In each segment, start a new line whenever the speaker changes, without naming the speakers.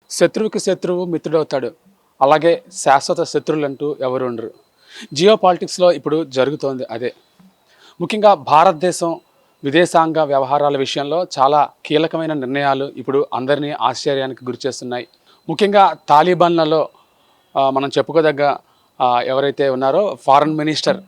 శత్రువుకి శత్రువు మిత్రుడవుతాడు. అలాగే శాశ్వత శత్రువులంటూ ఎవరు ఉండరు. జియో పాలిటిక్స్‌లో ఇప్పుడు జరుగుతోంది అదే. ముఖ్యంగా భారతదేశం విదేశాంగ వ్యవహారాల విషయంలో చాలా కీలకమైన నిర్ణయాలు ఇప్పుడు అందరినీ ఆశ్చర్యానికి గురిచేస్తున్నాయి. ముఖ్యంగా తాలిబాన్లలో మనం చెప్పుకోదగ్గ ఎవరైతే ఉన్నారో ఫారెన్ మినిస్టర్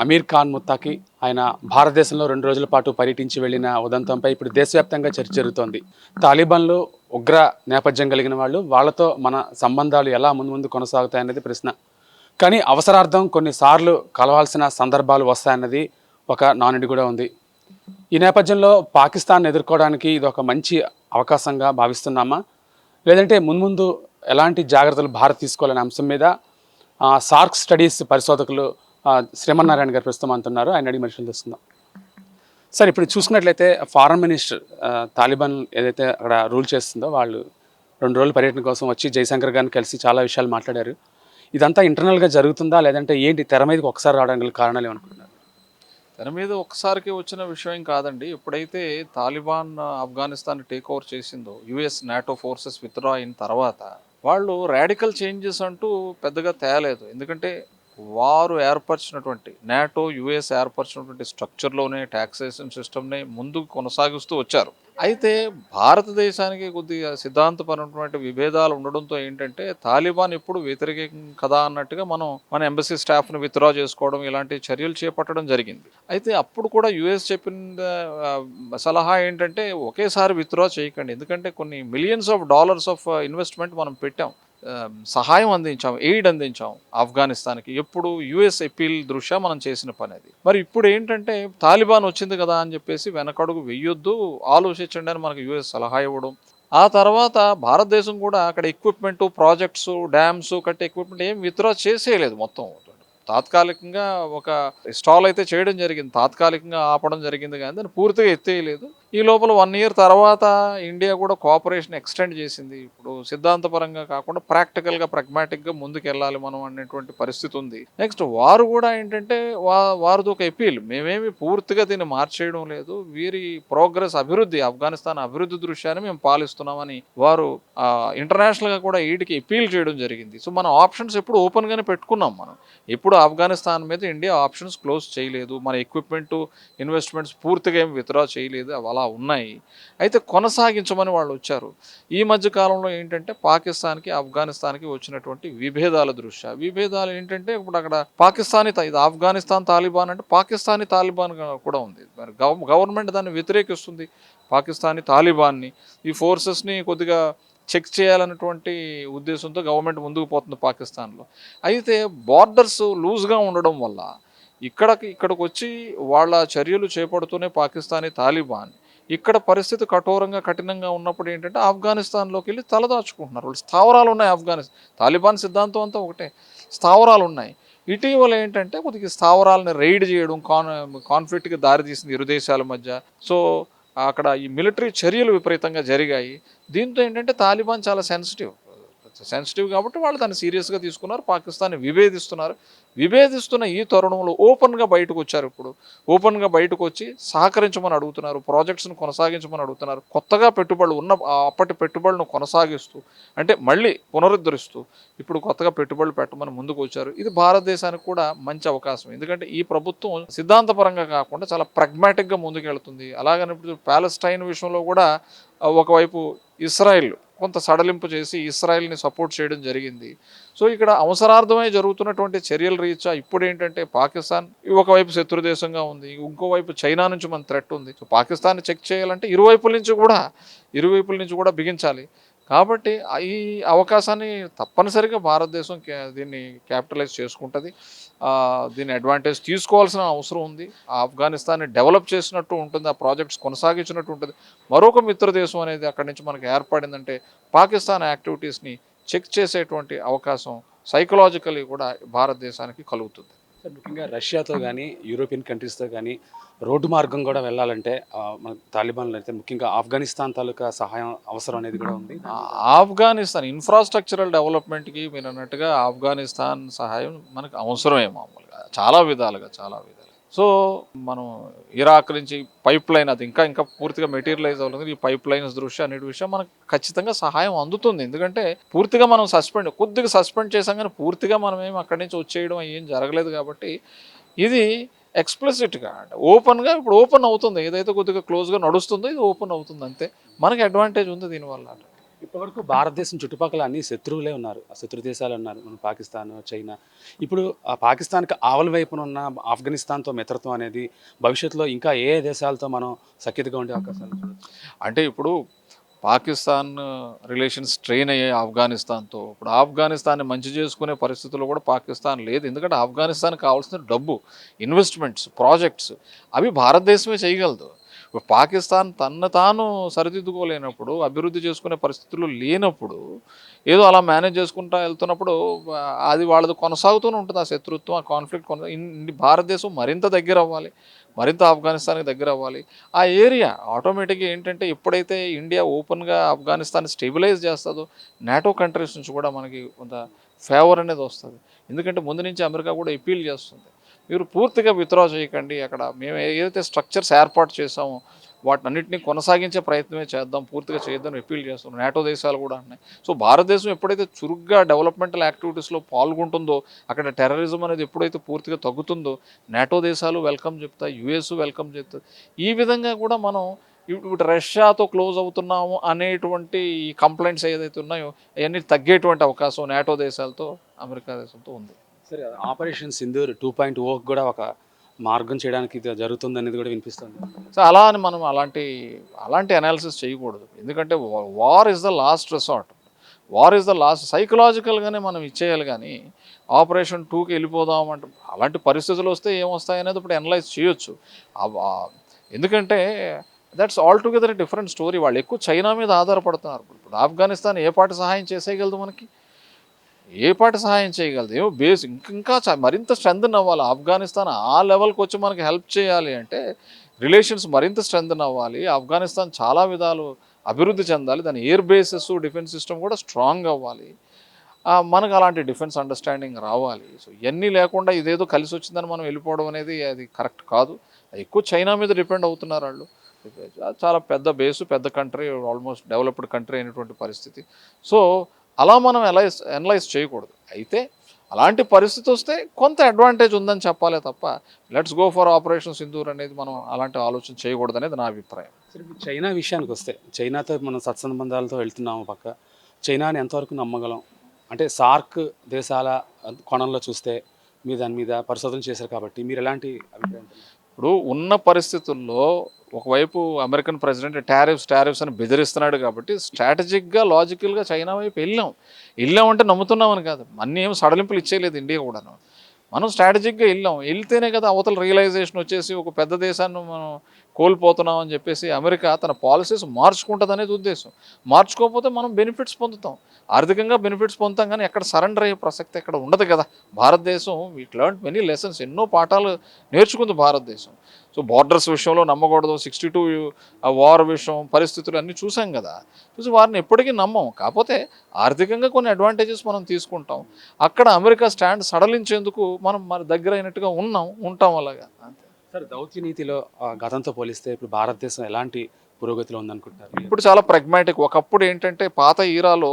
అమీర్ ఖాన్ ముత్తాకి ఆయన భారతదేశంలో 2 రోజుల పాటు పర్యటించి వెళ్ళిన ఉదంతంపై ఇప్పుడు దేశవ్యాప్తంగా చర్చ జరుగుతోంది. తాలిబాన్లు ఉగ్ర నేపథ్యం కలిగిన వాళ్ళు, వాళ్ళతో మన సంబంధాలు ఎలా ముందు కొనసాగుతాయనేది ప్రశ్న. కానీ అవసరార్థం కొన్నిసార్లు కలవాల్సిన సందర్భాలు వస్తాయన్నది ఒక నానుడి కూడా ఉంది. ఈ నేపథ్యంలో పాకిస్తాన్ ఎదుర్కోవడానికి ఇది ఒక మంచి అవకాశంగా భావిస్తున్నామా, లేదంటే మున్ముందు ఎలాంటి జాగ్రత్తలు భారత్ తీసుకోవాలనే అంశం మీద సార్క్ స్టడీస్ పరిశోధకులు శ్రీమన్నారాయణ గారు ప్రస్తుతం అంటున్నారు. ఆయన అడిగి మనుషులు తెలుస్తుందాం. సార్, ఇప్పుడు చూసుకున్నట్లయితే ఫారెన్ మినిస్టర్ తాలిబాన్ ఏదైతే అక్కడ రూల్ చేస్తుందో వాళ్ళు 2 రోజుల పర్యటన కోసం వచ్చి జయశంకర్ గారిని కలిసి చాలా విషయాలు మాట్లాడారు. ఇదంతా ఇంటర్నల్గా జరుగుతుందా, లేదంటే ఏంటి తెర మీదకి ఒకసారి రావడానికి కారణాలు ఏమనుకుంటున్నారు?
తెర మీద ఒక్కసారికి వచ్చిన విషయం కాదండి. ఎప్పుడైతే తాలిబాన్ ఆఫ్ఘనిస్తాన్ టేక్ ఓవర్ చేసిందో, యుఎస్ నాటో ఫోర్సెస్ విత్డ్రా అయిన తర్వాత వాళ్ళు రాడికల్ చేంజెస్ అంటూ పెద్దగా తేలేదు. ఎందుకంటే వారు ఏర్పరిచినటువంటి నాటో యుఎస్ ఏర్పరిచినటువంటి స్ట్రక్చర్లోనే టాక్సేషన్ సిస్టమ్ని ముందుకు కొనసాగిస్తూ వచ్చారు. అయితే భారతదేశానికి కొద్దిగా సిద్ధాంతపరమైనటువంటి విభేదాలు ఉండడంతో ఏంటంటే తాలిబాన్ ఇప్పుడు వ్యతిరేకం కదా అన్నట్టుగా మన ఎంబసీ స్టాఫ్ను విత్డ్రా చేసుకోవడం, ఇలాంటి చర్యలు చేపట్టడం జరిగింది. అయితే అప్పుడు కూడా యుఎస్ చెప్పిన సలహా ఏంటంటే ఒకేసారి విత్డ్రా చేయకండి, ఎందుకంటే కొన్ని millions of dollars of investment మనం పెట్టాం, సహాయం అందించాం, ఎయిడ్ అందించాం ఆఫ్ఘనిస్తాన్కి. ఎప్పుడు యుఎస్ అపీల్ దృష్ట్యా మనం చేసిన పని అది. మరి ఇప్పుడు ఏంటంటే తాలిబాన్ వచ్చింది కదా అని చెప్పేసి వెనకడుగు వెయ్యొద్దు, ఆలోచించండి అని మనకు యుఎస్ సలహా ఇవ్వడం. ఆ తర్వాత భారతదేశం కూడా అక్కడ ఎక్విప్మెంటు, ప్రాజెక్ట్స్, డ్యామ్స్ కట్టే ఎక్విప్మెంట్ ఏం విత్డ్రా చేసేయలేదు. మొత్తం తాత్కాలికంగా ఒక స్టాల్ అయితే చేయడం జరిగింది, తాత్కాలికంగా ఆపడం జరిగింది, కానీ దాన్ని పూర్తిగా ఎత్తేయలేదు. ఈ లోపల 1 ఇయర్ తర్వాత ఇండియా కూడా కోఆపరేషన్ ఎక్స్టెండ్ చేసింది. ఇప్పుడు సిద్ధాంతపరంగా కాకుండా ప్రాక్టికల్గా ప్రెగ్మాటిక్గా ముందుకు వెళ్ళాలి మనం అనేటువంటి పరిస్థితి ఉంది. నెక్స్ట్ వారు కూడా ఏంటంటే వారిది ఒక అపీల్, మేమేమి పూర్తిగా దీన్ని మార్చేయడం లేదు, వీరి ప్రోగ్రెస్ అభివృద్ధి, ఆఫ్ఘనిస్తాన్ అభివృద్ధి దృశ్యాన్ని మేము పాలిస్తున్నామని వారు ఇంటర్నేషనల్గా కూడా ఎయిడ్కి అపీల్ చేయడం జరిగింది. సో మన ఆప్షన్స్ ఎప్పుడు ఓపెన్గానే పెట్టుకున్నాం. మనం ఎప్పుడు ఆఫ్ఘనిస్తాన్ మీద ఇండియా ఆప్షన్స్ క్లోజ్ చేయలేదు, మన ఎక్విప్మెంటు, ఇన్వెస్ట్మెంట్స్ పూర్తిగా ఏమి విత్డ్రా చేయలేదు, అవి అలా ఉన్నాయి. అయితే కొనసాగించమని వాళ్ళు వచ్చారు. ఈ మధ్య కాలంలో ఏంటంటే పాకిస్తాన్కి ఆఫ్ఘనిస్తాన్కి వచ్చినటువంటి విభేదాల దృష్ట్యా, విభేదాలు ఏంటంటే ఇప్పుడు అక్కడ పాకిస్తానీ, ఇది ఆఫ్ఘనిస్తాన్ తాలిబాన్ అంటే పాకిస్తానీ తాలిబాన్ కూడా ఉంది. మరి గవర్నమెంట్ దాన్ని వ్యతిరేకిస్తుంది, పాకిస్తానీ తాలిబాన్ని. ఈ ఫోర్సెస్ని కొద్దిగా చెక్ చేయాలన్నటువంటి ఉద్దేశంతో గవర్నమెంట్ ముందుకు పోతుంది పాకిస్తాన్లో. అయితే బార్డర్స్ లూజ్గా ఉండడం వల్ల ఇక్కడికి వచ్చి వాళ్ళ చర్యలు చేపడుతూనే పాకిస్తానీ తాలిబాన్ ఇక్కడ పరిస్థితి కఠినంగా ఉన్నప్పుడు ఏంటంటే ఆఫ్ఘనిస్తాన్లోకి వెళ్ళి తలదాచుకుంటున్నారు. వాళ్ళు స్థావరాలు ఉన్నాయి తాలిబాన్ సిద్ధాంతం అంతా ఒకటే, స్థావరాలు ఉన్నాయి. ఇటీవల ఏంటంటే కొద్దిగా స్థావరాలని రైడ్ చేయడం కాన్ఫ్లిక్ట్కి దారితీసింది ఇరు దేశాల మధ్య. సో అక్కడ ఈ మిలిటరీ చర్యలు విపరీతంగా జరిగాయి. దీంతో ఏంటంటే తాలిబాన్ చాలా సెన్సిటివ్ కాబట్టి వాళ్ళు దాన్ని సీరియస్గా తీసుకున్నారు, పాకిస్తాన్ని విభేదిస్తున్న ఈ తరుణంలో ఓపెన్గా బయటకు వచ్చారు. ఇప్పుడు ఓపెన్గా బయటకు వచ్చి సహకరించమని అడుగుతున్నారు, ప్రాజెక్ట్స్ను కొనసాగించమని అడుగుతున్నారు, కొత్తగా పెట్టుబడులు ఉన్న అప్పటి పెట్టుబడులను కొనసాగిస్తూ, అంటే మళ్ళీ పునరుద్ధరిస్తూ ఇప్పుడు కొత్తగా పెట్టుబడులు పెట్టమని ముందుకు వచ్చారు. ఇది భారతదేశానికి కూడా మంచి అవకాశం, ఎందుకంటే ఈ ప్రభుత్వం సిద్ధాంతపరంగా కాకుండా చాలా ప్రెగ్మాటిక్గా ముందుకెళ్తుంది. అలాగని ఇప్పుడు ప్యాలెస్టైన్ విషయంలో కూడా ఒకవైపు ఇస్రాయిల్ కొంత సడలింపు చేసి ఇస్రాయిల్ని సపోర్ట్ చేయడం జరిగింది. సో ఇక్కడ అవసరార్థమై జరుగుతున్నటువంటి చర్యల రీత్యా ఇప్పుడు ఏంటంటే పాకిస్తాన్ ఒకవైపు శత్రుదేశంగా ఉంది, ఇంకోవైపు చైనా నుంచి మన థ్రెట్ ఉంది. సో పాకిస్తాన్ని చెక్ చేయాలంటే ఇరువైపుల నుంచి కూడా బిగించాలి. కాబట్టి ఈ అవకాశాన్ని తప్పనిసరిగా భారతదేశం దీన్ని క్యాపిటలైజ్ చేసుకుంటుంది, దీన్ని అడ్వాంటేజ్ తీసుకోవాల్సిన అవసరం ఉంది. ఆఫ్ఘనిస్తాన్ని డెవలప్ చేసినట్టు ఉంటుంది, ఆ ప్రాజెక్ట్స్ కొనసాగించినట్టు ఉంటుంది. మరొక మిత్రదేశం అనేది అక్కడి నుంచి మనకు ఏర్పడిందంటే పాకిస్తాన్ యాక్టివిటీస్ని చెక్ చేసేటువంటి అవకాశం సైకలాజికలీ కూడా భారతదేశానికి కలుగుతుంది.
ముఖ్యంగా రష్యాతో కానీ యూరోపియన్ కంట్రీస్తో కానీ రోడ్డు మార్గం కూడా వెళ్ళాలంటే మన తాలిబాన్లు అయితే ముఖ్యంగా ఆఫ్ఘనిస్తాన్ తాలూకా సహాయం అవసరం అనేది కూడా ఉంది.
ఆఫ్ఘనిస్తాన్ ఇన్ఫ్రాస్ట్రక్చరల్ డెవలప్మెంట్కి మీరు అన్నట్టుగా ఆఫ్ఘనిస్తాన్ సహాయం మనకు అవసరమే మామూలుగా చాలా విధాలుగా. సో మనం ఇరాక్ నుంచి పైప్ లైన్ అది ఇంకా ఇంకా పూర్తిగా మెటీరియలైజ్ అవ్వలేదు. ఈ పైప్ లైన్స్ దృష్ట్యా అన్నిటి విషయం మనకు ఖచ్చితంగా సహాయం అందుతుంది. ఎందుకంటే పూర్తిగా మనం కొద్దిగా సస్పెండ్ చేసాం, కానీ పూర్తిగా మనం ఏం అక్కడి నుంచి వచ్చేయడం ఏం జరగలేదు. కాబట్టి ఇది ఎక్స్ప్లిసిట్గా అంటే ఓపెన్గా ఇప్పుడు ఓపెన్ అవుతుంది. ఏదైతే కొద్దిగా క్లోజ్గా నడుస్తుందో ఇది ఓపెన్ అవుతుంది, అంతే. మనకి అడ్వాంటేజ్ ఉంది దీనివల్ల.
ఇప్పటివరకు భారతదేశం చుట్టుపక్కల అన్ని శత్రువులే ఉన్నారు, ఆ శత్రు దేశాలు ఉన్నారు, మన పాకిస్తాన్, చైనా. ఇప్పుడు ఆ పాకిస్తాన్కి ఆవల వైపున ఉన్న ఆఫ్ఘనిస్తాన్తో మిత్రత్వం అనేది భవిష్యత్తులో ఇంకా ఏ దేశాలతో మనం సఖ్యతగా ఉండే అవకాశాలు చూడొచ్చు?
అంటే ఇప్పుడు పాకిస్తాన్ రిలేషన్స్ స్ట్రెయిన్ అయ్యాయి ఆఫ్ఘనిస్తాన్తో. ఇప్పుడు ఆఫ్ఘనిస్తాన్ని మంచి చేసుకునే పరిస్థితుల్లో కూడా పాకిస్తాన్ లేదు. ఎందుకంటే ఆఫ్ఘనిస్తాన్కి కావాల్సిన డబ్బు, ఇన్వెస్ట్మెంట్స్, ప్రాజెక్ట్స్ అవి భారతదేశమే చేయగలదు. ఇప్పుడు పాకిస్తాన్ తన్ను తాను సరిదిద్దుకోలేనప్పుడు, అభివృద్ధి చేసుకునే పరిస్థితులు లేనప్పుడు, ఏదో అలా మేనేజ్ చేసుకుంటూ వెళ్తున్నప్పుడు అది వాళ్ళది కొనసాగుతూనే ఉంటుంది. ఆ శత్రుత్వం, ఆ కాన్ఫ్లిక్ట్ భారతదేశం మరింత దగ్గర అవ్వాలి, మరింత ఆఫ్ఘనిస్తాన్కి దగ్గర అవ్వాలి. ఆ ఏరియా ఆటోమేటిక్గా ఏంటంటే ఎప్పుడైతే ఇండియా ఓపెన్గా ఆఫ్ఘనిస్తాన్ని స్టెబిలైజ్ చేస్తుందో నాటో కంట్రీస్ నుంచి కూడా మనకి కొంత ఫేవర్ అనేది వస్తుంది. ఎందుకంటే ముందు నుంచి అమెరికా కూడా అపీల్ చేస్తుంది, మీరు పూర్తిగా విత్డ్రా చేయకండి, అక్కడ మేము ఏదైతే స్ట్రక్చర్స్ ఏర్పాటు చేసామో వాటిని అన్నింటినీ కొనసాగించే ప్రయత్నమే చేద్దాం, పూర్తిగా చేయొద్దని అపీల్ చేస్తున్నాం. నాటో దేశాలు కూడా ఉన్నాయి. సో భారతదేశం ఎప్పుడైతే చురుగ్గా డెవలప్మెంటల్ యాక్టివిటీస్లో పాల్గొంటుందో, అక్కడ టెర్రరిజం అనేది ఎప్పుడైతే పూర్తిగా తగ్గుతుందో నాటో దేశాలు వెల్కమ్ చెప్తాయి, యుఎస్ వెల్కమ్ చెప్తాయి. ఈ విధంగా కూడా మనం ఇప్పుడు రష్యాతో క్లోజ్ అవుతున్నాము అనేటువంటి ఈ కంప్లైంట్స్ ఏదైతే ఉన్నాయో అవన్నీ తగ్గేటువంటి అవకాశం నాటో దేశాలతో, అమెరికా దేశంతో ఉంది.
సరే, ఆపరేషన్ సింధూర్ 2.0 కూడా ఒక మార్గం చేయడానికి ఇది జరుగుతుంది అనేది కూడా వినిపిస్తుంది.
సో అలా అని మనం అలాంటి అనాలిసిస్ చేయకూడదు. ఎందుకంటే war is the last resort, war is the last. సైకలాజికల్గానే మనం ఇచ్చేయాలి, కానీ ఆపరేషన్ 2కి వెళ్ళిపోదాం అంటే అలాంటి పరిస్థితులు వస్తే ఏమొస్తాయి అనేది ఇప్పుడు అనలైజ్ చేయొచ్చు. ఎందుకంటే that's all together different story. వాళ్ళు ఎక్కువ చైనా మీద ఆధారపడుతున్నారు. ఇప్పుడు ఆఫ్ఘనిస్తాన్ ఏ పాటి సహాయం చేసేయగలదు మనకి, ఏ పాటి సహాయం చేయగలదు? ఏమో బేస్ ఇంకా మరింత స్ట్రెంథన్ అవ్వాలి. ఆఫ్ఘనిస్తాన్ ఆ లెవెల్కి వచ్చి మనకి హెల్ప్ చేయాలి అంటే రిలేషన్స్ మరింత స్ట్రెంథన్ అవ్వాలి. ఆఫ్ఘనిస్తాన్ చాలా విధాలు అభివృద్ధి చెందాలి, దాని ఎయిర్ బేసెస్, డిఫెన్స్ సిస్టమ్ కూడా స్ట్రాంగ్ అవ్వాలి. మనకు అలాంటి డిఫెన్స్ అండర్స్టాండింగ్ రావాలి. సో ఇవన్నీ లేకుండా ఇదేదో కలిసి వచ్చిందని మనం వెళ్ళిపోవడం అనేది అది కరెక్ట్ కాదు. ఎక్కువ చైనా మీద డిపెండ్ అవుతున్నారు వాళ్ళు. చాలా పెద్ద బేసు, పెద్ద కంట్రీ, ఆల్మోస్ట్ డెవలప్డ్ కంట్రీ అయినటువంటి పరిస్థితి. సో అలా మనం అనలైజ్ చేయకూడదు. అయితే అలాంటి పరిస్థితి వస్తే కొంత అడ్వాంటేజ్ ఉందని చెప్పాలి తప్ప let's go for operation Sindoor అనేది మనం అలాంటి ఆలోచన చేయకూడదు అనేది నా అభిప్రాయం.
సరే, ఇప్పుడు చైనా విషయానికి వస్తే, చైనాతో మనం సత్సంబంధాలతో వెళ్తున్నాము పక్క. చైనాని ఎంతవరకు నమ్మగలం? అంటే సార్క్ దేశాల కోణంలో చూస్తే మీరు దాని మీద పరిశోధన చేశారు కాబట్టి మీరు ఎలాంటి అభిప్రాయం?
ఇప్పుడు ఉన్న పరిస్థితుల్లో ఒకవైపు అమెరికన్ ప్రెసిడెంట్ టారిఫ్స్ అని బెదిరిస్తున్నాడు కాబట్టి స్ట్రాటజిక్గా, లాజికల్గా చైనా వైపు వెళ్ళామంటే నమ్ముతున్నామని కాదు, అన్నీ ఏమి సడలింపులు ఇచ్చేయలేదు ఇండియా కూడాను. మనం స్ట్రాటజిక్గా వెళ్తేనే కదా అవతల రియలైజేషన్ వచ్చేసి ఒక పెద్ద దేశాన్ని మనం కోల్పోతున్నాం అని చెప్పేసి అమెరికా తన పాలసీస్ మార్చుకుంటుంది అనేది ఉద్దేశం. మార్చుకోకపోతే మనం బెనిఫిట్స్ పొందుతాం, ఆర్థికంగా బెనిఫిట్స్ పొందుతాం, కానీ ఎక్కడ సరెండర్ అయ్యే ప్రసక్తి ఎక్కడ ఉండదు కదా. భారతదేశం ఇట్ లెర్న్ మెనీ లెసన్స్, ఎన్నో పాఠాలు నేర్చుకుంది భారతదేశం. సో బార్డర్స్ విషయంలో నమ్మకూడదు, 62 వార్ విషయం, పరిస్థితులు అన్నీ చూసాం కదా. చూసి వారిని ఎప్పటికీ నమ్మం. కాకపోతే ఆర్థికంగా కొన్ని అడ్వాంటేజెస్ మనం తీసుకుంటాం. అక్కడ అమెరికా స్టాండ్ సడలించేందుకు మనం మరి దగ్గర అయినట్టుగా ఉంటాం అలాగా, అంతే.
సరే, దౌత్య నీతిలో గతంతో పోలిస్తే ఇప్పుడు భారతదేశం ఎలాంటి పురోగతిలో ఉందనుకుంటారు?
ఇప్పుడు చాలా ప్రెగ్మాటిక్. ఒకప్పుడు ఏంటంటే పాత ఈరాలో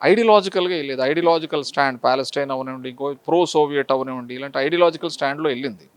ఐడియాలజికల్గా వెళ్ళేది. ఐడియాలజికల్ స్టాండ్, ప్యాలెస్టైన్ అవనివ్వండి, ఇంకో ప్రో సోవియట్ అవనివ్వండి, ఇలాంటి ఐడియాలజికల్ స్టాండ్లో వెళ్ళింది.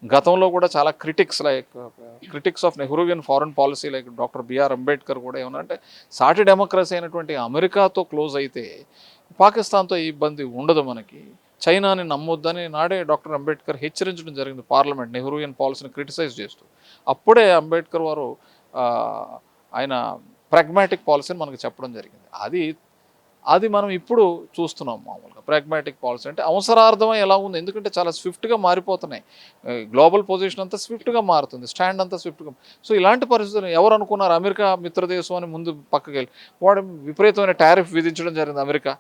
గతంలో కూడా చాలా critics of Nehruvian foreign policy like doctor BR Ambedkar కూడా ఏమన్నారంటే సాటి డెమోక్రసీ అయినటువంటి అమెరికాతో క్లోజ్ అయితే పాకిస్తాన్తో ఈ ఇబ్బంది ఉండదు మనకి, చైనాని నమ్మొద్దని నాడే డాక్టర్ అంబేద్కర్ హెచ్చరించడం జరిగింది పార్లమెంట్, నెహ్రూవియన్ పాలసీని క్రిటిసైజ్ చేస్తూ. అప్పుడే అంబేద్కర్ వారు ఆయన ప్రాగ్మాటిక్ పాలసీని మనకు చెప్పడం జరిగింది. అది మనం ఇప్పుడు చూస్తున్నాం. మామూలుగా ప్రాగ్మాటిక్ పాలసీ అంటే అవసరార్థమై ఎలా ఉంది, ఎందుకంటే చాలా స్విఫ్ట్గా మారిపోతున్నాయి. గ్లోబల్ పొజిషన్ అంతా స్విఫ్ట్గా మారుతుంది, స్టాండ్ అంతా స్విఫ్ట్గా. సో ఇలాంటి పరిస్థితులు ఎవరు అనుకున్నారు అమెరికా మిత్రదేశం అని ముందు పక్కకి వెళ్ళి వాడు విపరీతమైన టారిఫ్ విధించడం జరిగింది అమెరికా.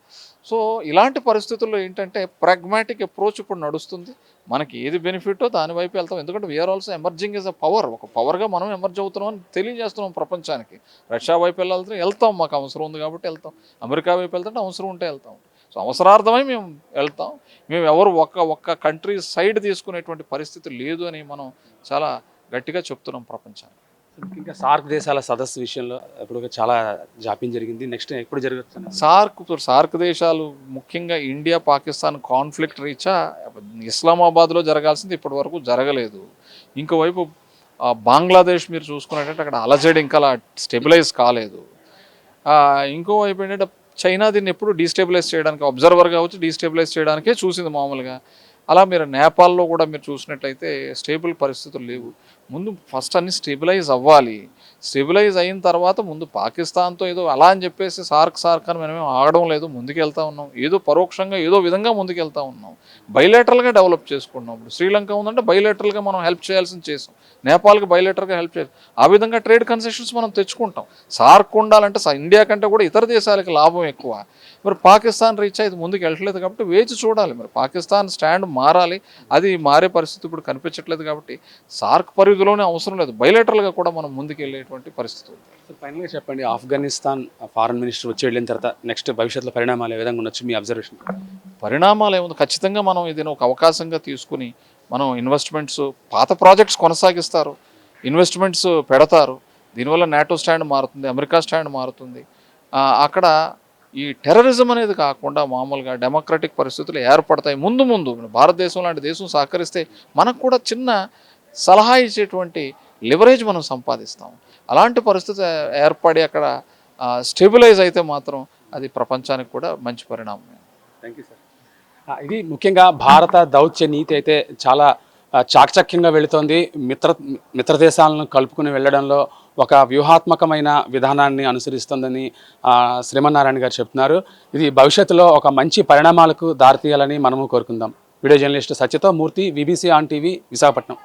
సో ఇలాంటి పరిస్థితుల్లో ఏంటంటే ప్రాగ్మాటిక్ అప్రోచ్ ఇప్పుడు నడుస్తుంది. మనకి ఏది బెనిఫిటో దాని వైపు వెళ్తాం. ఎందుకంటే we're also emerging as a power, ఒక పవర్గా మనం ఎమర్జ్ అవుతున్నాం అని తెలియజేస్తున్నాం ప్రపంచానికి. రష్యా వైపు వెళ్తాం, మాకు అవసరం ఉంది కాబట్టి వెళ్తాం. అమెరికా వైపు వెళ్తుంటే అవసరం ఉంటే వెళ్తాం. సో అవసరార్థమై మేము వెళ్తాం. మేము ఎవరు ఒక్క కంట్రీ సైడ్ తీసుకునేటువంటి పరిస్థితి లేదు అని మనం చాలా గట్టిగా చెప్తున్నాం ప్రపంచానికి.
ముఖ్యంగా సార్క్ దేశాల సదస్సు విషయంలో ఇప్పుడు చాలా జాప్యం జరిగింది. నెక్స్ట్ ఎప్పుడు జరుగుతుంది?
సార్క్ దేశాలు ముఖ్యంగా ఇండియా పాకిస్తాన్ కాన్ఫ్లిక్ట్ రీచా ఇస్లామాబాద్లో జరగాల్సింది ఇప్పటి వరకు జరగలేదు. ఇంకోవైపు బంగ్లాదేశ్ మీరు చూసుకున్నట్టయితే అక్కడ అలజడి ఇంకా అలా స్టెబిలైజ్ కాలేదు. ఇంకోవైపు ఏంటంటే చైనా దీన్ని ఎప్పుడు డీస్టెబిలైజ్ చేయడానికి, అబ్జర్వర్ కావచ్చు, డీస్టెబిలైజ్ చేయడానికే చూసింది మామూలుగా. అలా మీరు నేపాల్లో కూడా మీరు చూసినట్లయితే స్టేబుల్ పరిస్థితులు లేవు. ముందు ఫస్ట్ అన్ని స్టెబిలైజ్ అవ్వాలి. స్టెబిలైజ్ అయిన తర్వాత ముందు పాకిస్తాన్తో ఏదో అలా అని చెప్పేసి సార్క్ అని మనమేం ఆగడం లేదు, ముందుకెళ్తా ఉన్నాం. ఏదో పరోక్షంగా ఏదో విధంగా ముందుకెళ్తా ఉన్నాం. బైలేటరల్గా డెవలప్ చేసుకున్నాం. ఇప్పుడు శ్రీలంక ఉందంటే బైలేటరల్గా మనం హెల్ప్ చేయాల్సింది చేసాం. నేపాల్కి బైలేటరల్గా హెల్ప్ చేయాలి. ఆ విధంగా ట్రేడ్ కన్సెషన్స్ మనం తెచ్చుకుంటాం. సార్క్ ఉండాలంటే ఇండియా కంటే కూడా ఇతర దేశాలకి లాభం ఎక్కువ. మరి పాకిస్తాన్ రీచ్ అయితే ముందుకు వెళ్ళట్లేదు కాబట్టి వేచి చూడాలి. మరి పాకిస్తాన్ స్టాండ్ మారాలి. అది మారే పరిస్థితి ఇప్పుడు కనిపించట్లేదు కాబట్టి సార్క్ పరిధిలోనే అవసరం లేదు, బైలేటరల్గా కూడా మనం ముందుకు వెళ్ళేటువంటి పరిస్థితి ఉంది.
ఫైనల్గా చెప్పండి, ఆఫ్ఘనిస్తాన్ ఫారెన్ మినిస్టర్ వచ్చి వెళ్ళిన తర్వాత నెక్స్ట్ భవిష్యత్తులో పరిణామాలు ఏ విధంగా ఉండొచ్చు మీ అబ్జర్వేషన్?
పరిణామాలు ఏముంది, ఖచ్చితంగా మనం ఇది ఒక అవకాశంగా తీసుకుని మనం ఇన్వెస్ట్మెంట్స్, పాత ప్రాజెక్ట్స్ కొనసాగిస్తారు, ఇన్వెస్ట్మెంట్స్ పెడతారు. దీనివల్ల నాటో స్టాండ్ మారుతుంది, అమెరికా స్టాండ్ మారుతుంది. అక్కడ ఈ టెర్రరిజం అనేది కాకుండా మామూలుగా డెమోక్రటిక్ పరిస్థితులు ఏర్పడతాయి. ముందు భారతదేశం లాంటి దేశం సహకరిస్తే మనకు కూడా చిన్న సలహా ఇచ్చేటువంటి లివరేజ్ మనం సంపాదిస్తాం. అలాంటి పరిస్థితి ఏర్పడి అక్కడ స్టెబిలైజ్ అయితే మాత్రం అది ప్రపంచానికి కూడా మంచి పరిణామం.
Thank you sir. ఇది ముఖ్యంగా భారత దౌత్య నీతి అయితే చాలా చాకచక్యంగా వెళుతోంది. మిత్ర దేశాలను కలుపుకుని వెళ్ళడంలో ఒక వ్యూహాత్మకమైన విధానాన్ని అనుసరిస్తుందని శ్రీమన్నారాయణ గారు చెప్తున్నారు. ఇది భవిష్యత్తులో ఒక మంచి పరిణామాలకు దారితీయాలని మనము కోరుకుందాం. వీడియో జర్నలిస్ట్ సత్యతో Murthy, VBC on TV, Visakhapatnam.